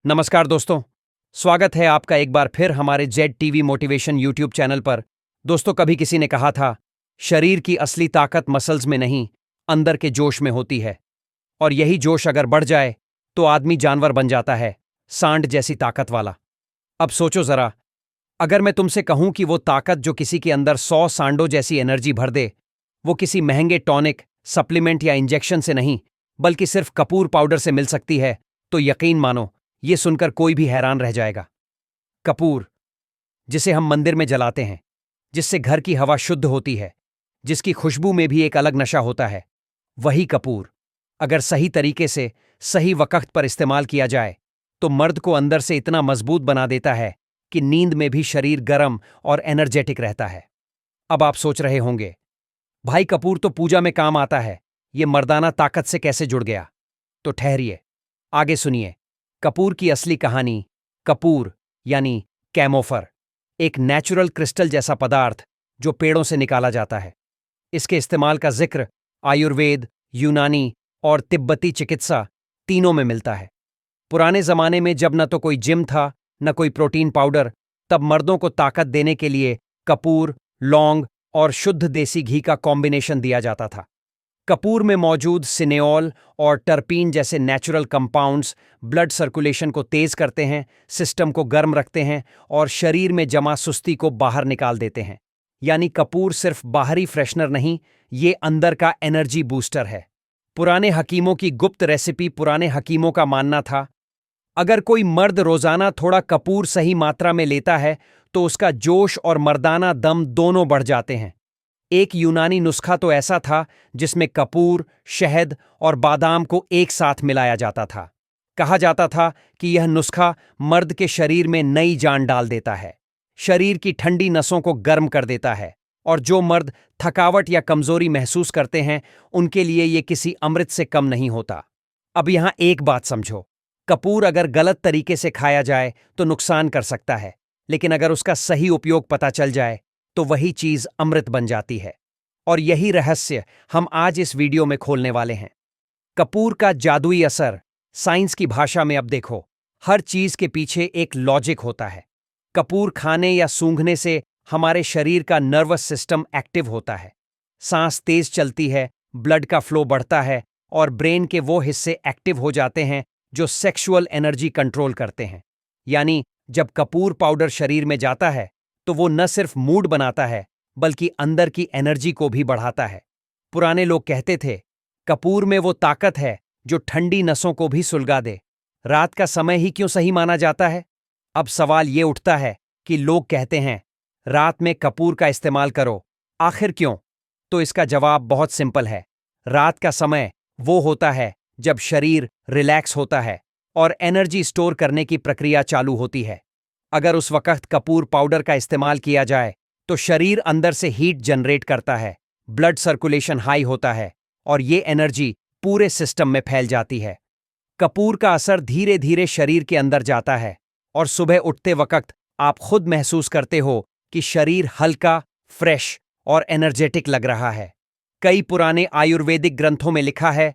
नमस्कार दोस्तों। स्वागत है आपका एक बार फिर हमारे Z TV motivation YouTube channel पर। दोस्तों, कभी किसी ने कहा था, शरीर की असली ताकत मसल्स में नहीं, अंदर के जोश में होती है। और यही जोश अगर बढ़ जाए तो आदमी जानवर बन जाता है, सांड जैसी ताकत वाला। अब सोचो जरा, अगर मैं तुमसे कहूं कि वो ताकत जो किसी के अंदर 100 सांडों जैसी एनर्जी भर दे, वो किसी महंगे टॉनिक, सप्लीमेंट या इंजेक्शन से नहीं, बल्कि सिर्फ कपूर पाउडर से मिल सकती है, तो यकीन मानो, ये सुनकर कोई भी हैरान रह जाएगा। कपूर, जिसे हम मंदिर में जलाते हैं, जिससे घर की हवा शुद्ध होती है, जिसकी खुशबू में भी एक अलग नशा होता है, वही कपूर अगर सही तरीके से, सही वक्त पर इस्तेमाल किया जाए, तो मर्द को अंदर से इतना मजबूत बना देता है कि नींद में भी शरीर गर्म और एनर्जेटिक रहता है। अब आप सोच रहे होंगे, भाई कपूर तो पूजा में काम आता है, ये मर्दाना ताकत से कैसे जुड़ गया? तो ठहरिए, आगे सुनिए। कपूर की असली कहानी। कपूर यानी कैमोफर, एक नेचुरल क्रिस्टल जैसा पदार्थ जो पेड़ों से निकाला जाता है। इसके इस्तेमाल का जिक्र आयुर्वेद, यूनानी और तिब्बती चिकित्सा तीनों में मिलता है। पुराने जमाने में जब न तो कोई जिम था, न कोई प्रोटीन पाउडर, तब मर्दों को ताकत देने के लिए कपूर, लौंग और शुद्ध देसी घी का कॉम्बिनेशन दिया जाता था। कपूर में मौजूद सिनेॉल और टर्पीन जैसे नेचुरल कंपाउंड्स ब्लड सर्कुलेशन को तेज करते हैं, सिस्टम को गर्म रखते हैं और शरीर में जमा सुस्ती को बाहर निकाल देते हैं। यानी कपूर सिर्फ बाहरी फ्रेशनर नहीं, ये अंदर का एनर्जी बूस्टर है। पुराने हकीमों की गुप्त रेसिपी। पुराने हकीमों का मानना था, अगर कोई मर्द रोजाना थोड़ा कपूर सही मात्रा में लेता है तो उसका जोश और मर्दाना दम दोनों बढ़ जाते हैं। एक यूनानी नुस्खा तो ऐसा था जिसमें कपूर, शहद और बादाम को एक साथ मिलाया जाता था। कहा जाता था कि यह नुस्खा मर्द के शरीर में नई जान डाल देता है, शरीर की ठंडी नसों को गर्म कर देता है, और जो मर्द थकावट या कमजोरी महसूस करते हैं, उनके लिए ये किसी अमृत से कम नहीं होता। अब यहां एक बात समझो, कपूर अगर गलत तरीके से खाया जाए तो नुकसान कर सकता है, लेकिन अगर उसका सही उपयोग पता चल जाए तो वही चीज अमृत बन जाती है। और यही रहस्य हम आज इस वीडियो में खोलने वाले हैं। कपूर का जादुई असर। साइंस की भाषा में अब देखो, हर चीज के पीछे एक लॉजिक होता है। कपूर खाने या सूंघने से हमारे शरीर का नर्वस सिस्टम एक्टिव होता है, सांस तेज चलती है, ब्लड का फ्लो बढ़ता है और ब्रेन के वो हिस्से एक्टिव हो जाते हैं जो सेक्सुअल एनर्जी कंट्रोल करते हैं। यानी जब कपूर पाउडर शरीर में जाता है तो वो न सिर्फ मूड बनाता है, बल्कि अंदर की एनर्जी को भी बढ़ाता है। पुराने लोग कहते थे, कपूर में वो ताकत है जो ठंडी नसों को भी सुलगा दे। रात का समय ही क्यों सही माना जाता है? अब सवाल ये उठता है कि लोग कहते हैं, रात में कपूर का इस्तेमाल करो, आखिर क्यों? तो इसका जवाब बहुत सिंपल है। रात का समय वो होता है जब शरीर रिलैक्स होता है और एनर्जी स्टोर करने की प्रक्रिया चालू होती है। अगर उस वक्त कपूर पाउडर का इस्तेमाल किया जाए तो शरीर अंदर से हीट जनरेट करता है, ब्लड सर्कुलेशन हाई होता है और ये एनर्जी पूरे सिस्टम में फैल जाती है। कपूर का असर धीरे धीरे शरीर के अंदर जाता है और सुबह उठते वक्त आप खुद महसूस करते हो कि शरीर हल्का, फ्रेश और एनर्जेटिक लग रहा है। कई पुराने आयुर्वेदिक ग्रंथों में लिखा है,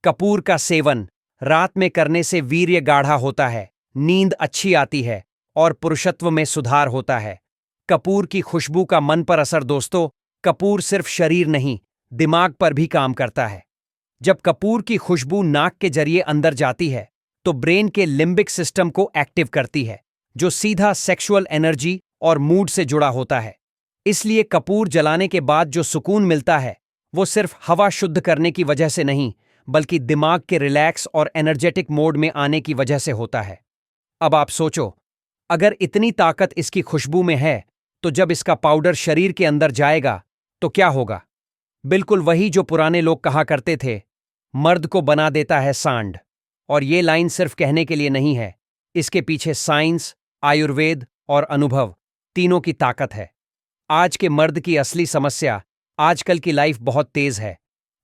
कपूर का सेवन रात में करने से वीर्य गाढ़ा होता है, नींद अच्छी आती है और पुरुषत्व में सुधार होता है। कपूर की खुशबू का मन पर असर। दोस्तों, कपूर सिर्फ शरीर नहीं, दिमाग पर भी काम करता है। जब कपूर की खुशबू नाक के जरिए अंदर जाती है तो ब्रेन के लिम्बिक सिस्टम को एक्टिव करती है, जो सीधा सेक्सुअल एनर्जी और मूड से जुड़ा होता है। इसलिए कपूर जलाने के बाद जो सुकून मिलता है, वो सिर्फ हवा शुद्ध करने की वजह से नहीं, बल्कि दिमाग के रिलैक्स और एनर्जेटिक मोड में आने की वजह से होता है। अब आप सोचो, अगर इतनी ताकत इसकी खुशबू में है, तो जब इसका पाउडर शरीर के अंदर जाएगा तो क्या होगा? बिल्कुल वही जो पुराने लोग कहा करते थे, मर्द को बना देता है सांड। और ये लाइन सिर्फ कहने के लिए नहीं है, इसके पीछे साइंस, आयुर्वेद और अनुभव तीनों की ताकत है। आज के मर्द की असली समस्या, आजकल की लाइफ बहुत तेज है।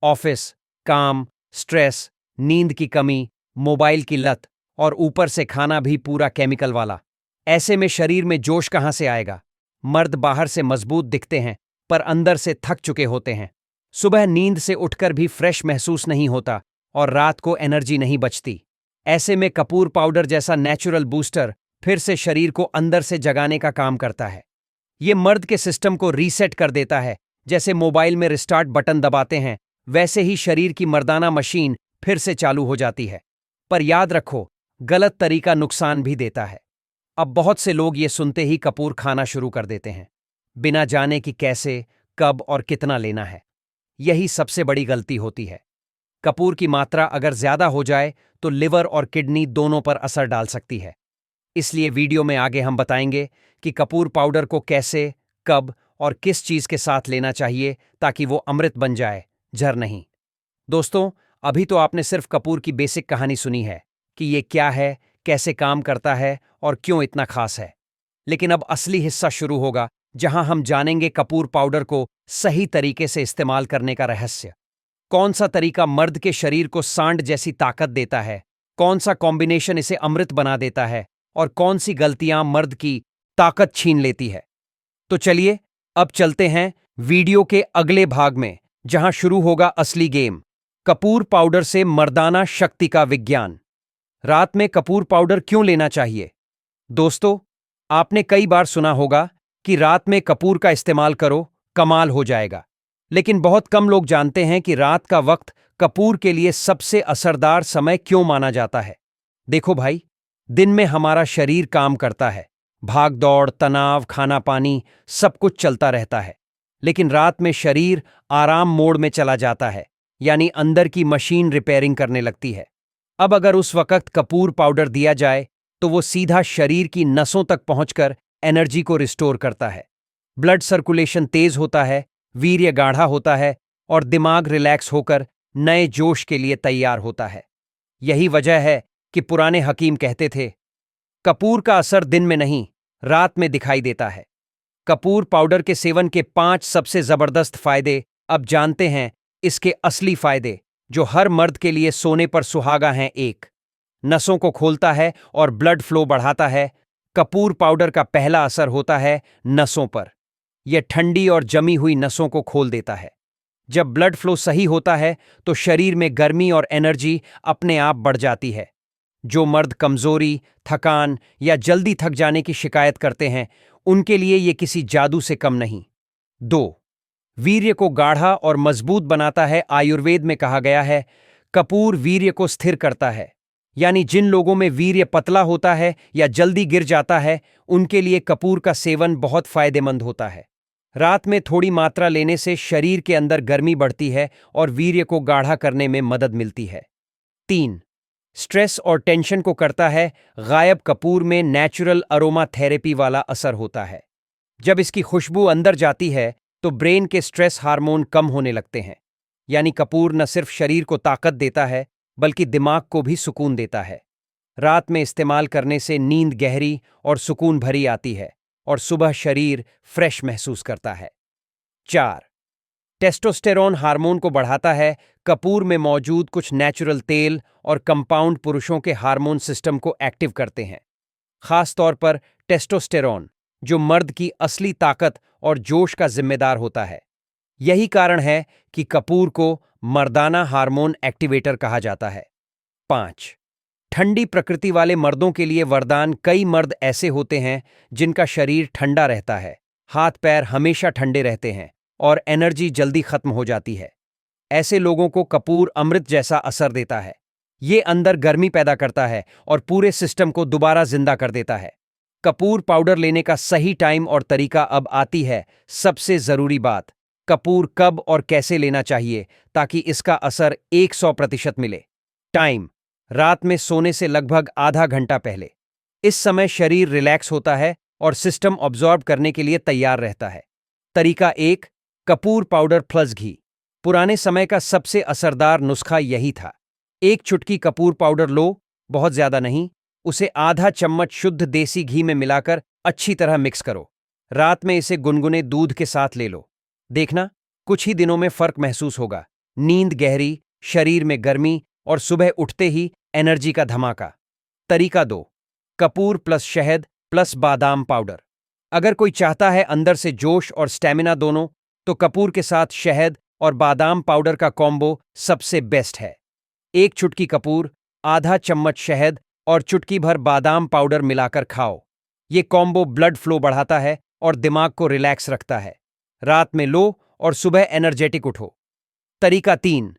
ऑफिस, काम, स्ट्रेस, नींद की कमी, मोबाइल की लत और ऊपर से खाना भी पूरा केमिकल वाला। ऐसे में शरीर में जोश कहां से आएगा? मर्द बाहर से मजबूत दिखते हैं, पर अंदर से थक चुके होते हैं। सुबह नींद से उठकर भी फ्रेश महसूस नहीं होता और रात को एनर्जी नहीं बचती। ऐसे में कपूर पाउडर जैसा नेचुरल बूस्टर फिर से शरीर को अंदर से जगाने का काम करता है। ये मर्द के सिस्टम को रीसेट कर देता है। जैसे मोबाइल में रिस्टार्ट बटन दबाते हैं, वैसे ही शरीर की मर्दाना मशीन फिर से चालू हो जाती है। पर याद रखो, गलत तरीका नुकसान भी देता है। अब बहुत से लोग ये सुनते ही कपूर खाना शुरू कर देते हैं, बिना जाने कि कैसे, कब और कितना लेना है। यही सबसे बड़ी गलती होती है। कपूर की मात्रा अगर ज्यादा हो जाए तो लिवर और किडनी दोनों पर असर डाल सकती है। इसलिए वीडियो में आगे हम बताएंगे कि कपूर पाउडर को कैसे, कब और किस चीज के साथ लेना चाहिए ताकि वो अमृत बन जाए, जहर नहीं। दोस्तों, अभी तो आपने सिर्फ कपूर की बेसिक कहानी सुनी है कि ये क्या है, कैसे काम करता है और क्यों इतना खास है। लेकिन अब असली हिस्सा शुरू होगा, जहां हम जानेंगे कपूर पाउडर को सही तरीके से इस्तेमाल करने का रहस्य। कौन सा तरीका मर्द के शरीर को सांड जैसी ताकत देता है, कौन सा कॉम्बिनेशन इसे अमृत बना देता है और कौन सी गलतियां मर्द की ताकत छीन लेती है। तो चलिए अब चलते हैं वीडियो के अगले भाग में, जहां शुरू होगा असली गेम, कपूर पाउडर से मर्दाना शक्ति का विज्ञान। रात में कपूर पाउडर क्यों लेना चाहिए? दोस्तों, आपने कई बार सुना होगा कि रात में कपूर का इस्तेमाल करो, कमाल हो जाएगा। लेकिन बहुत कम लोग जानते हैं कि रात का वक्त कपूर के लिए सबसे असरदार समय क्यों माना जाता है। देखो भाई, दिन में हमारा शरीर काम करता है, भाग दौड़, तनाव, खाना पानी सब कुछ चलता रहता है। लेकिन रात में शरीर आराम मोड में चला जाता है, यानी अंदर की मशीन रिपेयरिंग करने लगती है। अब अगर उस वक्त कपूर पाउडर दिया जाए तो वो सीधा शरीर की नसों तक पहुंचकर एनर्जी को रिस्टोर करता है। ब्लड सर्कुलेशन तेज होता है, वीर्य गाढ़ा होता है और दिमाग रिलैक्स होकर नए जोश के लिए तैयार होता है। यही वजह है कि पुराने हकीम कहते थे, कपूर का असर दिन में नहीं, रात में दिखाई देता है। कपूर पाउडर के सेवन के 5 सबसे जबरदस्त फायदे अब जानते हैं। इसके असली फायदे जो हर मर्द के लिए सोने पर सुहागा हैं। 1, नसों को खोलता है और ब्लड फ्लो बढ़ाता है। कपूर पाउडर का पहला असर होता है नसों पर। यह ठंडी और जमी हुई नसों को खोल देता है। जब ब्लड फ्लो सही होता है तो शरीर में गर्मी और एनर्जी अपने आप बढ़ जाती है। जो मर्द कमजोरी, थकान या जल्दी थक जाने की शिकायत करते हैं, उनके लिए यह किसी जादू से कम नहीं। 2, वीर्य को गाढ़ा और मजबूत बनाता है। आयुर्वेद में कहा गया है, कपूर वीर्य को स्थिर करता है। यानी जिन लोगों में वीर्य पतला होता है या जल्दी गिर जाता है, उनके लिए कपूर का सेवन बहुत फायदेमंद होता है। रात में थोड़ी मात्रा लेने से शरीर के अंदर गर्मी बढ़ती है और वीर्य को गाढ़ा करने में मदद मिलती है। 3, स्ट्रेस और टेंशन को करता है गायब। कपूर में नेचुरल अरोमा थेरेपी वाला असर होता है। जब इसकी खुशबू अंदर जाती है तो ब्रेन के स्ट्रेस हार्मोन कम होने लगते हैं। यानी कपूर न सिर्फ शरीर को ताकत देता है, बल्कि दिमाग को भी सुकून देता है। रात में इस्तेमाल करने से नींद गहरी और सुकून भरी आती है और सुबह शरीर फ्रेश महसूस करता है। 4, टेस्टोस्टेरोन हार्मोन को बढ़ाता है। कपूर में मौजूद कुछ नेचुरल तेल और कंपाउंड पुरुषों के हार्मोन सिस्टम को एक्टिव करते हैं, खास तौर पर टेस्टोस्टेरोन, जो मर्द की असली ताकत और जोश का जिम्मेदार होता है। यही कारण है कि कपूर को मर्दाना हार्मोन एक्टिवेटर कहा जाता है। 5, ठंडी प्रकृति वाले मर्दों के लिए वरदान। कई मर्द ऐसे होते हैं जिनका शरीर ठंडा रहता है, हाथ पैर हमेशा ठंडे रहते हैं और एनर्जी जल्दी खत्म हो जाती है। ऐसे लोगों को कपूर अमृत जैसा असर देता है। ये अंदर गर्मी पैदा करता है और पूरे सिस्टम को दोबारा जिंदा कर देता है। कपूर पाउडर लेने का सही टाइम और तरीका अब आती है सबसे जरूरी बात, कपूर कब और कैसे लेना चाहिए ताकि इसका असर 100% मिले। टाइम, रात में सोने से लगभग आधा घंटा पहले। इस समय शरीर रिलैक्स होता है और सिस्टम ऑब्जॉर्ब करने के लिए तैयार रहता है। तरीका 1, कपूर पाउडर प्लस घी। पुराने समय का सबसे असरदार नुस्खा यही था। 1 चुटकी कपूर पाउडर लो, बहुत ज्यादा नहीं। उसे आधा चम्मच शुद्ध देसी घी में मिलाकर अच्छी तरह मिक्स करो। रात में इसे गुनगुने दूध के साथ ले लो। देखना, कुछ ही दिनों में फर्क महसूस होगा। नींद गहरी, शरीर में गर्मी और सुबह उठते ही एनर्जी का धमाका। तरीका 2, कपूर प्लस शहद प्लस बादाम पाउडर। अगर कोई चाहता है अंदर से जोश और स्टैमिना दोनों, तो कपूर के साथ शहद और बादाम पाउडर का कॉम्बो सबसे बेस्ट है। 1 चुटकी कपूर, आधा चम्मच शहद और चुटकी भर बादाम पाउडर मिलाकर खाओ। ये कॉम्बो ब्लड फ्लो बढ़ाता है और दिमाग को रिलैक्स रखता है। रात में लो और सुबह एनर्जेटिक उठो। तरीका 3,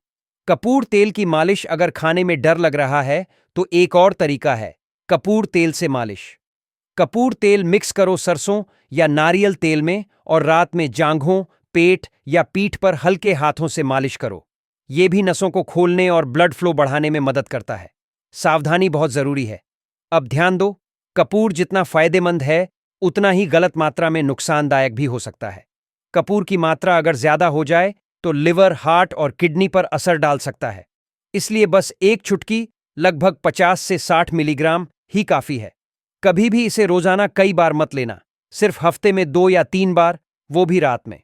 कपूर तेल की मालिश। अगर खाने में डर लग रहा है तो एक और तरीका है, कपूर तेल से मालिश। कपूर तेल मिक्स करो सरसों या नारियल तेल में और रात में जांघों, पेट या पीठ पर हल्के हाथों से मालिश करो। यह भी नसों को खोलने और ब्लड फ्लो बढ़ाने में मदद करता है। सावधानी बहुत जरूरी है। अब ध्यान दो, कपूर जितना फायदेमंद है उतना ही गलत मात्रा में नुकसानदायक भी हो सकता है। कपूर की मात्रा अगर ज्यादा हो जाए तो लिवर, हार्ट और किडनी पर असर डाल सकता है। इसलिए बस एक चुटकी, लगभग 50 से 60 मिलीग्राम ही काफी है। कभी भी इसे रोजाना कई बार मत लेना, सिर्फ हफ्ते में 2 या 3 बार, वो भी रात में।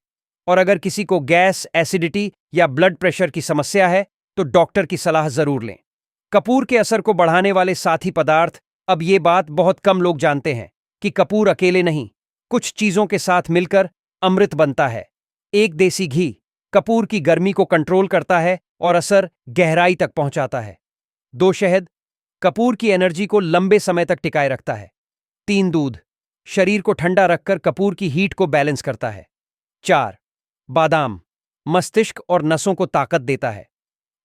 और अगर किसी को गैस, एसिडिटी या ब्लड प्रेशर की समस्या है तो डॉक्टर की सलाह जरूर लें। कपूर के असर को बढ़ाने वाले साथी पदार्थ। अब ये बात बहुत कम लोग जानते हैं कि कपूर अकेले नहीं, कुछ चीजों के साथ मिलकर अमृत बनता है। एक, देसी घी कपूर की गर्मी को कंट्रोल करता है और असर गहराई तक पहुंचाता है। 2, शहद कपूर की एनर्जी को लंबे समय तक टिकाए रखता है। 3, दूध शरीर को ठंडा रखकर कपूर की हीट को बैलेंस करता है। 4, बादाम मस्तिष्क और नसों को ताकत देता है।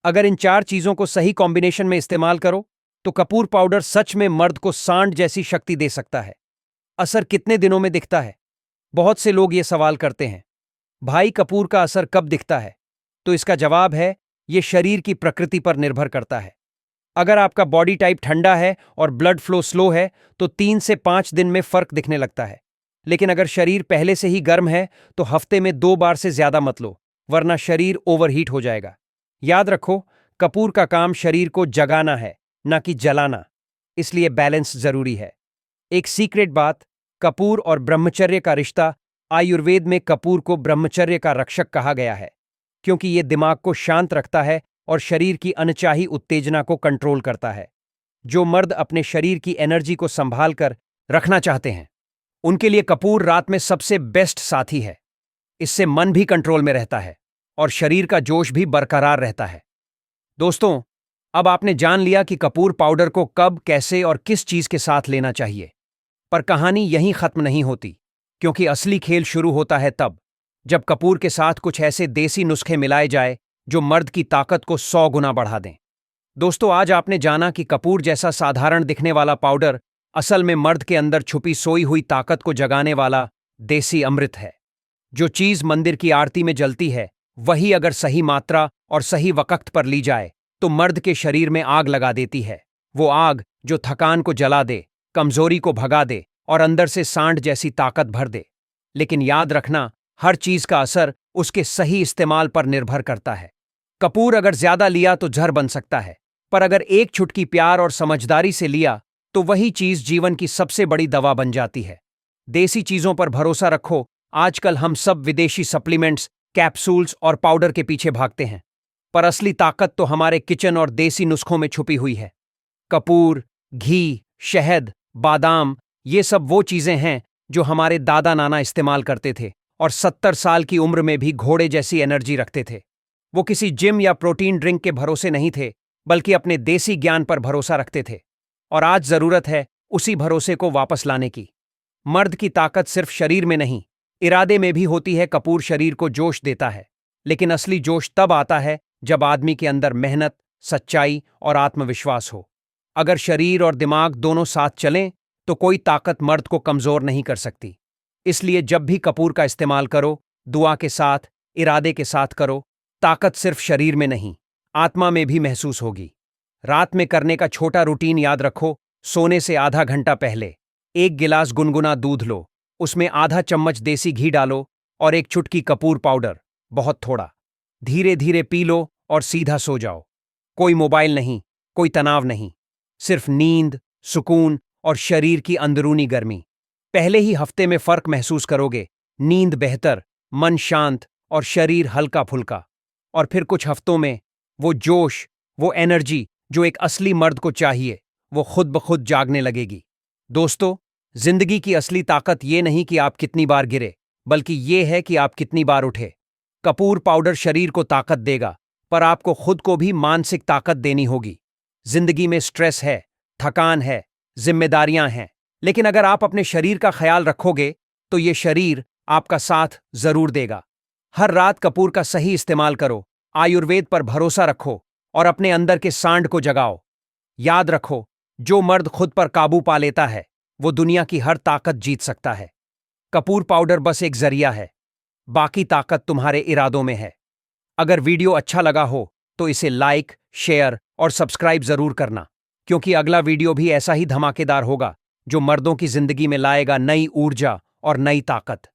अगर इन 4 चीजों को सही कॉम्बिनेशन में इस्तेमाल करो तो कपूर पाउडर सच में मर्द को सांड जैसी शक्ति दे सकता है। असर कितने दिनों में दिखता है? बहुत से लोग ये सवाल करते हैं, भाई कपूर का असर कब दिखता है? तो इसका जवाब है, ये शरीर की प्रकृति पर निर्भर करता है। अगर आपका बॉडी टाइप ठंडा है और ब्लड फ्लो स्लो है तो 3 से 5 दिन में फर्क दिखने लगता है। लेकिन अगर शरीर पहले से ही गर्म है तो हफ्ते में 2 बार से ज्यादा मत लो, वरना शरीर ओवरहीट हो जाएगा। याद रखो, कपूर का काम शरीर को जगाना है, ना कि जलाना। इसलिए बैलेंस जरूरी है। एक सीक्रेट बात, कपूर और ब्रह्मचर्य का रिश्ता। आयुर्वेद में कपूर को ब्रह्मचर्य का रक्षक कहा गया है, क्योंकि यह दिमाग को शांत रखता है और शरीर की अनचाही उत्तेजना को कंट्रोल करता है। जो मर्द अपने शरीर की एनर्जी को संभाल कर रखना चाहते हैं, उनके लिए कपूर रात में सबसे बेस्ट साथी है। इससे मन भी कंट्रोल में रहता है और शरीर का जोश भी बरकरार रहता है। दोस्तों, अब आपने जान लिया कि कपूर पाउडर को कब, कैसे और किस चीज के साथ लेना चाहिए। पर कहानी यहीं खत्म नहीं होती, क्योंकि असली खेल शुरू होता है तब जब कपूर के साथ कुछ ऐसे देसी नुस्खे मिलाए जाए जो मर्द की ताकत को 100 गुना बढ़ा दें। दोस्तों, आज आपने जाना कि कपूर जैसा साधारण दिखने वाला पाउडर असल में मर्द के अंदर छुपी सोई हुई ताकत को जगाने वाला देसी अमृत है। जो चीज मंदिर की आरती में जलती है, वही अगर सही मात्रा और सही वक्त पर ली जाए तो मर्द के शरीर में आग लगा देती है। वो आग जो थकान को जला दे, कमजोरी को भगा दे और अंदर से सांड जैसी ताकत भर दे। लेकिन याद रखना, हर चीज का असर उसके सही इस्तेमाल पर निर्भर करता है। कपूर अगर ज्यादा लिया तो जहर बन सकता है, पर अगर एक चुटकी प्यार और समझदारी से लिया तो वही चीज जीवन की सबसे बड़ी दवा बन जाती है। देसी चीजों पर भरोसा रखो। आजकल हम सब विदेशी सप्लीमेंट्स, कैप्सूल्स और पाउडर के पीछे भागते हैं, पर असली ताकत तो हमारे किचन और देसी नुस्खों में छुपी हुई है। कपूर, घी, शहद, बादाम, ये सब वो चीजें हैं जो हमारे दादा नाना इस्तेमाल करते थे और 70 साल की उम्र में भी घोड़े जैसी एनर्जी रखते थे। वो किसी जिम या प्रोटीन ड्रिंक के भरोसे नहीं थे, बल्कि अपने देसी ज्ञान पर भरोसा रखते थे। और आज जरूरत है उसी भरोसे को वापस लाने की। मर्द की ताकत सिर्फ शरीर में नहीं, इरादे में भी होती है। कपूर शरीर को जोश देता है, लेकिन असली जोश तब आता है जब आदमी के अंदर मेहनत, सच्चाई और आत्मविश्वास हो। अगर शरीर और दिमाग दोनों साथ चलें तो कोई ताकत मर्द को कमजोर नहीं कर सकती। इसलिए जब भी कपूर का इस्तेमाल करो, दुआ के साथ, इरादे के साथ करो। ताकत सिर्फ शरीर में नहीं, आत्मा में भी महसूस होगी। रात में करने का छोटा रूटीन याद रखो। सोने से आधा घंटा पहले 1 गिलास गुनगुना दूध लो, उसमें आधा चम्मच देसी घी डालो और 1 चुटकी कपूर पाउडर, बहुत थोड़ा। धीरे धीरे पी लो और सीधा सो जाओ। कोई मोबाइल नहीं, कोई तनाव नहीं, सिर्फ नींद, सुकून और शरीर की अंदरूनी गर्मी। पहले ही हफ्ते में फर्क महसूस करोगे। नींद बेहतर, मन शांत और शरीर हल्का फुल्का। और फिर कुछ हफ्तों में वो जोश, वो एनर्जी जो एक असली मर्द को चाहिए, वो खुद ब खुद जागने लगेगी। दोस्तों, जिंदगी की असली ताकत ये नहीं कि आप कितनी बार गिरे, बल्कि ये है कि आप कितनी बार उठे। कपूर पाउडर शरीर को ताकत देगा, पर आपको खुद को भी मानसिक ताकत देनी होगी। जिंदगी में स्ट्रेस है, थकान है, जिम्मेदारियां हैं, लेकिन अगर आप अपने शरीर का ख्याल रखोगे तो ये शरीर आपका साथ जरूर देगा। हर रात कपूर का सही इस्तेमाल करो, आयुर्वेद पर भरोसा रखो और अपने अंदर के सांड को जगाओ। याद रखो, जो मर्द खुद पर काबू पा लेता है वो दुनिया की हर ताकत जीत सकता है। कपूर पाउडर बस एक जरिया है, बाकी ताकत तुम्हारे इरादों में है। अगर वीडियो अच्छा लगा हो तो इसे लाइक, शेयर और सब्सक्राइब जरूर करना, क्योंकि अगला वीडियो भी ऐसा ही धमाकेदार होगा जो मर्दों की जिंदगी में लाएगा नई ऊर्जा और नई ताकत।